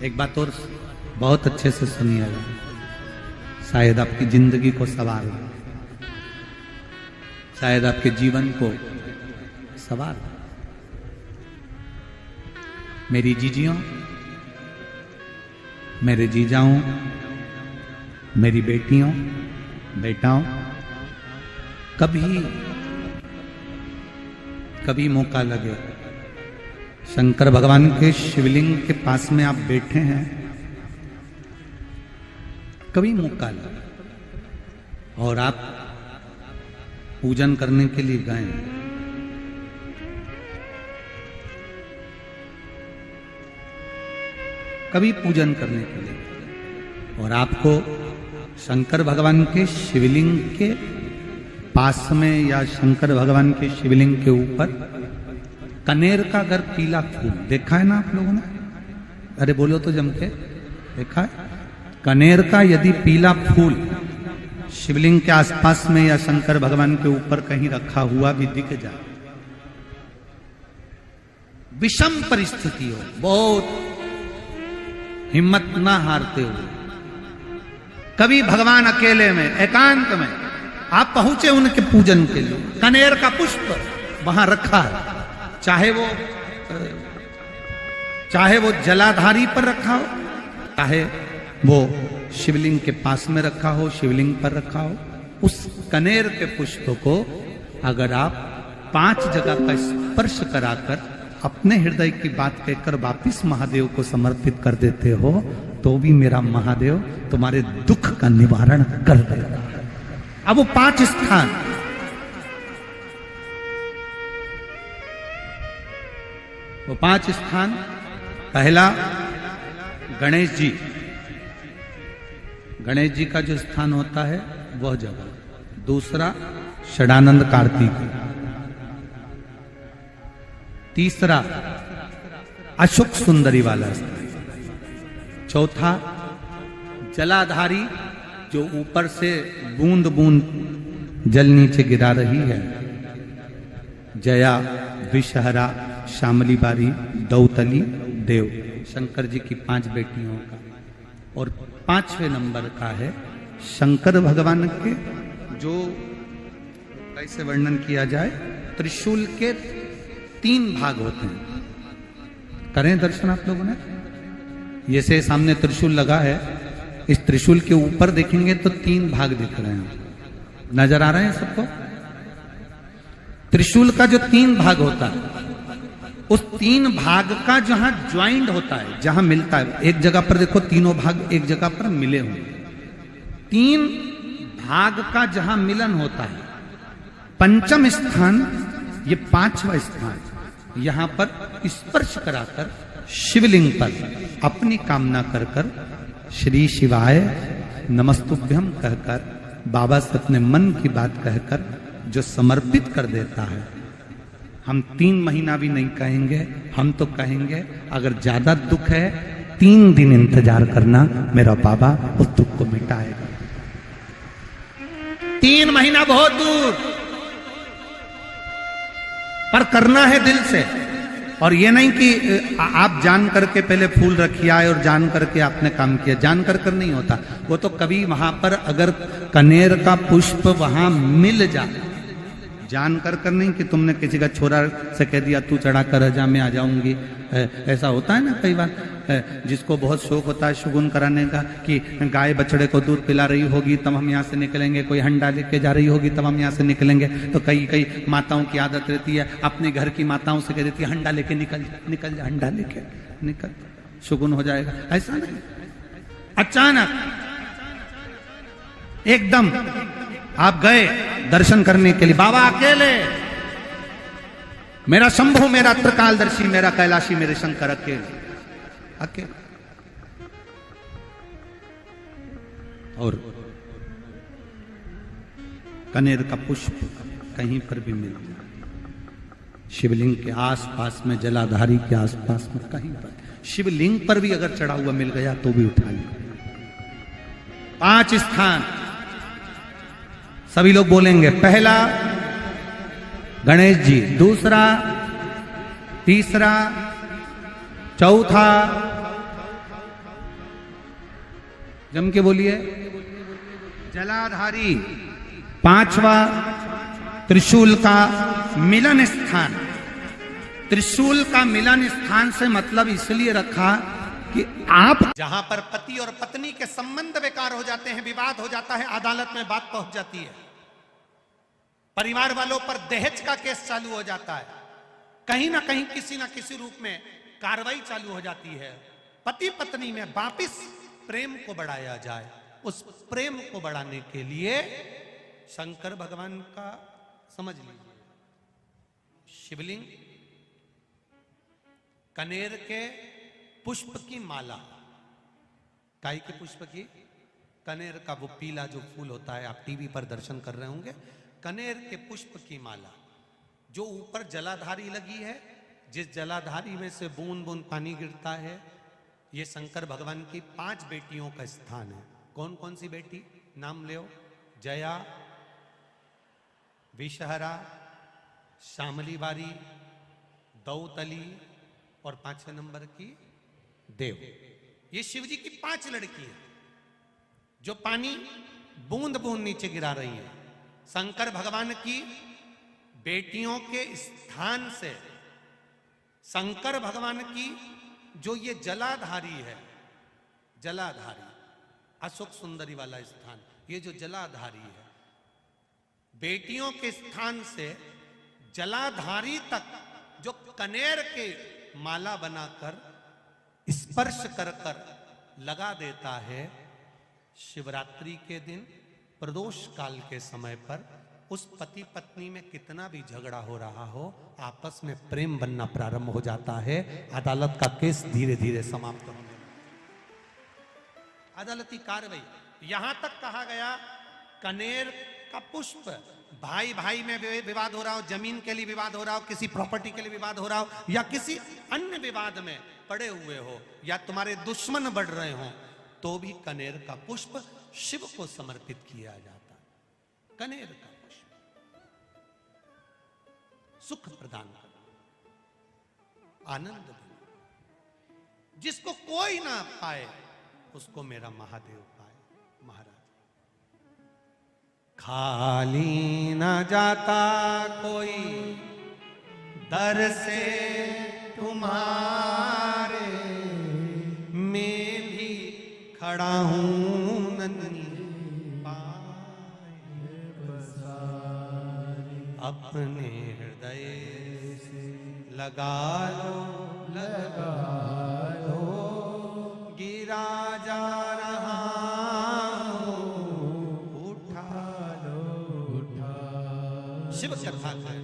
एक बात और बहुत अच्छे से सुनिएगा, शायद आपकी जिंदगी को सवार, शायद आपके जीवन को सवार। मेरी जीजियों, मेरे जीजाओं, मेरी बेटियों, बेटाओं, कभी मौका लगे, शंकर भगवान के शिवलिंग के पास में आप बैठे हैं, कभी मौका लगे और आप पूजन करने के लिए गए, कभी पूजन करने के लिए और आपको शंकर भगवान के शिवलिंग के पास में या शंकर भगवान के शिवलिंग के ऊपर कनेर का अगर पीला फूल देखा है ना आप लोगों ने, अरे बोलो तो जम के, देखा है? कनेर का यदि पीला फूल शिवलिंग के आसपास में या शंकर भगवान के ऊपर कहीं रखा हुआ भी दिख जाए, विषम परिस्थिति हो, बहुत हिम्मत ना हारते हुए, कभी भगवान अकेले में एकांत में आप पहुंचे उनके पूजन के लिए, कनेर का पुष्प वहां रखा है, चाहे वो जलाधारी पर रखा हो, चाहे वो शिवलिंग के पास में रखा हो, शिवलिंग पर रखा हो, उस कनेर के पुष्प को अगर आप 5 जगह का स्पर्श कराकर अपने हृदय की बात कहकर वापिस महादेव को समर्पित कर देते हो, तो भी मेरा महादेव तुम्हारे दुख का निवारण कर देगा। अब वो 5 स्थान, वो 5 स्थान, पहला गणेश जी, गणेश जी का जो स्थान होता है वह जगह, दूसरा षडानंद कार्तिक, तीसरा अशोक सुंदरी वाला स्थान, चौथा जलाधारी जो ऊपर से बूंद बूंद जल नीचे गिरा रही है, जया, विषहरा, श्यामली बारी, दौतली, देव, शंकर जी की 5 बेटियों का, और 5वें नंबर का है शंकर भगवान के, जो कैसे वर्णन किया जाए, त्रिशूल के 3 भाग होते हैं। करें दर्शन आप लोगों ने, ये से सामने त्रिशूल लगा है, इस त्रिशूल के ऊपर देखेंगे तो 3 भाग दिख रहे हैं, नजर आ रहे हैं सबको? त्रिशूल का जो 3 भाग होता है, उस 3 भाग का जहां ज्वाइंट होता है, जहां मिलता है, एक जगह पर देखो तीनों भाग एक जगह पर मिले हुए, 3 भाग का जहां मिलन होता है, 5वां स्थान, ये 5वां स्थान, यहां पर स्पर्श कराकर शिवलिंग पर अपनी कामना कर कर श्री शिवाय नमस्तुभ्यम कहकर बाबा से अपने मन की बात कहकर जो समर्पित कर देता है, हम 3 महीना भी नहीं कहेंगे, हम तो कहेंगे अगर ज्यादा दुख है 3 दिन इंतजार करना, मेरा बाबा उस दुख को मिटाएगा। 3 महीना बहुत दूर, पर करना है दिल से, और ये नहीं कि आप जान करके पहले फूल रखिए आए और जान करके आपने काम किया, जान कर नहीं होता वो तो, कभी वहां पर अगर कनेर का पुष्प वहां मिल जाए, जान कर नहीं कि तुमने किसी का छोरा से कह दिया तू चढ़ा कर जा मैं आ जाऊंगी, ऐसा होता है ना कई बार, जिसको बहुत शौक होता है शगुन कराने का, कि गाय बछड़े को दूध पिला रही होगी तब हम यहाँ से निकलेंगे, कोई हंडा लेके जा रही होगी तब हम यहाँ से निकलेंगे, तो कई माताओं की आदत रहती है, अपने घर की माताओं से कह देती है हंडा लेके निकल जा, हंडा लेके निकल, शगुन हो जाएगा। ऐसा नहीं, अचानक एकदम आप गए दर्शन करने के लिए, बाबा अकेले, मेरा शंभु, मेरा त्रिकालदर्शी, मेरा कैलाशी, मेरे शंकर अकेले, और कनेर का पुष्प कहीं पर भी मिल जाए, शिवलिंग के आसपास में, जलाधारी के आसपास में, कहीं पर, शिवलिंग पर भी अगर चढ़ा हुआ मिल गया तो भी उठा लिया। 5 स्थान सभी लोग बोलेंगे, पहला गणेश जी, दूसरा, तीसरा, चौथा, जम के बोलिए। जलाधारी, पांचवा त्रिशूल का मिलन स्थान। त्रिशूल का मिलन स्थान से मतलब इसलिए रखा कि आप जहां पर पति और पत्नी के संबंध बेकार हो जाते हैं, विवाद हो जाता है, अदालत में बात पहुंच जाती है, परिवार वालों पर दहेज का केस चालू हो जाता है, कहीं ना कहीं किसी ना किसी रूप में कार्रवाई चालू हो जाती है, पति पत्नी में वापिस प्रेम को बढ़ाया जाए, उस प्रेम को बढ़ाने के लिए शंकर भगवान का समझ लीजिए शिवलिंग, कनेर के पुष्प की माला, काय के पुष्प की, कनेर का वो पीला जो फूल होता है, आप टीवी पर दर्शन कर रहे होंगे, कनेर के पुष्प की माला जो ऊपर जलाधारी लगी है, जिस जलाधारी में से बूंद बूंद पानी गिरता है, ये शंकर भगवान की 5 बेटियों का स्थान है। कौन कौन सी बेटी नाम ले? जया, विषहरा, श्यामली बारी, दौतली और 5वें नंबर की देव। ये शिव जी की 5 लड़की है जो पानी बूंद बूंद नीचे गिरा रही है। शंकर भगवान की बेटियों के स्थान से शंकर भगवान की जो ये जलाधारी है, जलाधारी अशोक सुंदरी वाला स्थान, ये जो जलाधारी है, बेटियों के स्थान से जलाधारी तक जो कनेर के माला बनाकर स्पर्श कर कर लगा देता है, शिवरात्रि के दिन प्रदोष काल के समय पर उस पति पत्नी में कितना भी झगड़ा हो रहा हो, आपस में प्रेम बनना प्रारंभ हो जाता है। अदालत का केस धीरे धीरे समाप्त होने लगता है। अदालती कार्रवाई, यहां तक कहा गया कनेर का पुष्प, भाई भाई में विवाद हो रहा हो, जमीन के लिए विवाद हो रहा हो, किसी प्रॉपर्टी के लिए विवाद हो रहा हो, या किसी अन्य विवाद में पड़े हुए हो, या तुम्हारे दुश्मन बढ़ रहे हो, तो भी कनेर का पुष्प शिव को समर्पित किया जाता है। कनेर का पुष्प सुख प्रदान करना, आनंद देना, जिसको कोई ना पाए उसको मेरा महादेव पाए। महाराज, खाली न जाता कोई दर से तुम्हारे, मैं भी खड़ा हूं नन्ही पाए, अपने हृदय से लगा लो, लगा लो, गिरा जा रहा शिव कथा कर